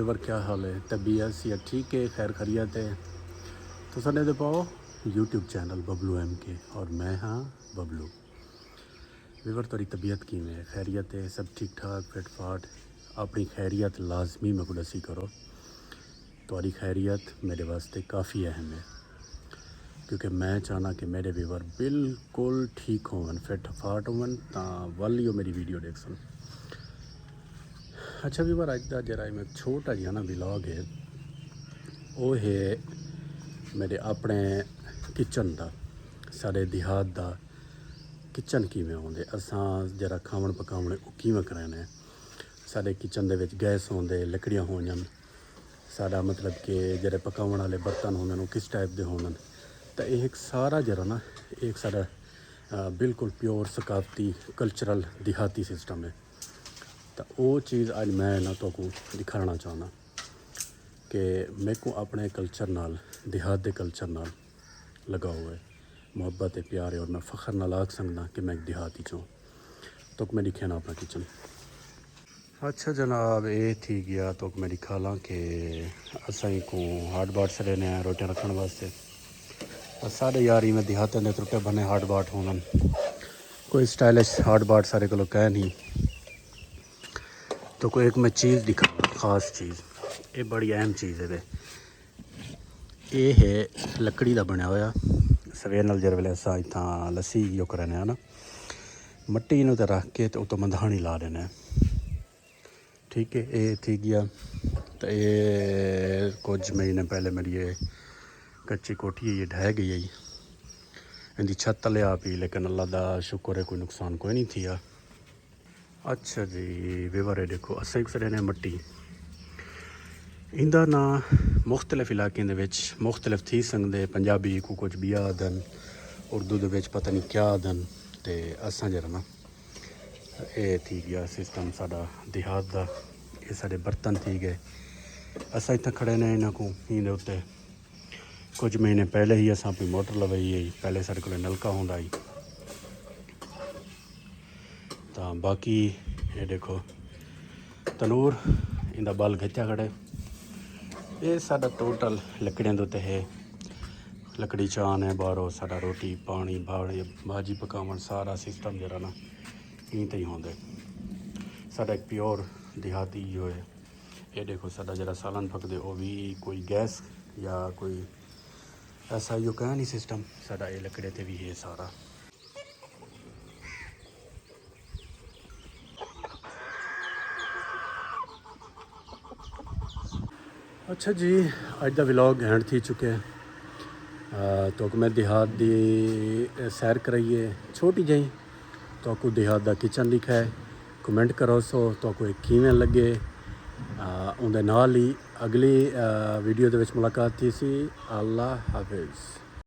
Viewer क्या हाल है? तबीयत या ठीक है? खैर खैरियत है? तो सने दे पाओ यूट्यूब चैनल बबलू एम के और मैं हाँ बबलू। व्यूवर तेरी तबीयत किवें है? खैरियत है? सब ठीक ठाक फिट फाट? अपनी खैरियत लाजमी मैं को दसी करो। तुम्हारी खैरियत मेरे वास्ते काफ़ी अहम है क्योंकि मैं चाहना कि मेरे व्यूवर बिल्कुल ठीक होवन फिट फाट होवन तो वल ही मेरी वीडियो देख सन। अच्छा व्यूवर अज का जरा मैं छोटा जिहा ना व्लॉग है वो है मेरे अपने किचन का सारे देहात का किचन किवें आउंदे असां जरा खावन पकावने किवें कराने सारे किचन दे विच गैस होंदे लकड़ियां होन सारा मतलब कि जरे पकावन वाले बर्तन होंदे वो किस टाइप दे होंदे तो एक सारा जरा ना एक सारा बिल्कुल प्योर सकाफती कल्चरल देहाती सिस्टम है। तो वो चीज़ अज मैं ना तो दिखाना चाहना कि मेरे को अपने कल्चर नाल देहात के कल्चर नाल लगाओ है मुहब्बत है प्यार है और मैं फ़ख्र नाल आख सकदा कि मैं एक देहाती चूँ। तो मैं दिखे ना अपना किचन। अच्छा जनाब ये थी गया तो मैं दिखा ला कि असाई को हार्ड बाट से लेने आए रोटियां रखने वास्ते। साढ़े यार में देहात के त्रुटे बने हार्ड बाट होन कोई स्टाइलिश हार्ड बाट सारे को कह नहीं। तो कोई एक मैं चीज़ दिखा ख़ास चीज़ ये बड़ी अहम चीज़ है ये है लकड़ी का बनया होया सवेर नाल जर वेले असां इत्थां लस्सी जो कराने ना मट्टी नूं ते रख के तो उतो मंधानी ला देना। ठीक है ये थी गया। तो ये कुछ महीने पहले मेरी ये कच्ची कोठी है ये ढह गई है इनकी छत तले आ पी लेकिन अल्लाह का शुक्र है कोई नुकसान कोई नहीं थी। अच्छा जी व्यूवर है देखो अस ने मट्टी इंदा ना मुख्तलिफ इलाकों के मुख्तलिफ थी सकते पंजाबी को कुछ बिया आदन उर्दू के पता नहीं क्या आदन तो असा जरा ना ये थी गया सिस्टम साडा देहात का ये सारे बर्तन थी गए असा इतना खड़े ने इन्हों को इन्हें उत्ते कुछ महीने पहले ही असा अपनी मोटर लवाई है पहले सारे को नलका होंदा ही। तो बाकी ये देखो तनूर इंदा बल खिंचा खड़े ये साडा टोटल लकड़ियों के उत्ते है लकड़ी चान है बाहरों साडा रोटी पानी भाजी पकावन सारा सिस्टम जरा ना इं ही होंगे साडा एक प्योर देहाती जो है। ये देखो साडा जरा सालन पकदे वो भी कोई गैस या कोई ऐसा जो कह नहीं सिस्टम साडा ये लकड़े ते भी है सारा। अच्छा जी अज का व्लॉग एंड थी चुके तो मैं देहात की सैर कराइए छोटी जी तो आपको देहात का किचन लिखा है कमेंट करो सो तो आपको किवें लगे उनके नाल ही अगली वीडियो के मुलाकात थी सी। अल्लाह हाफिज़।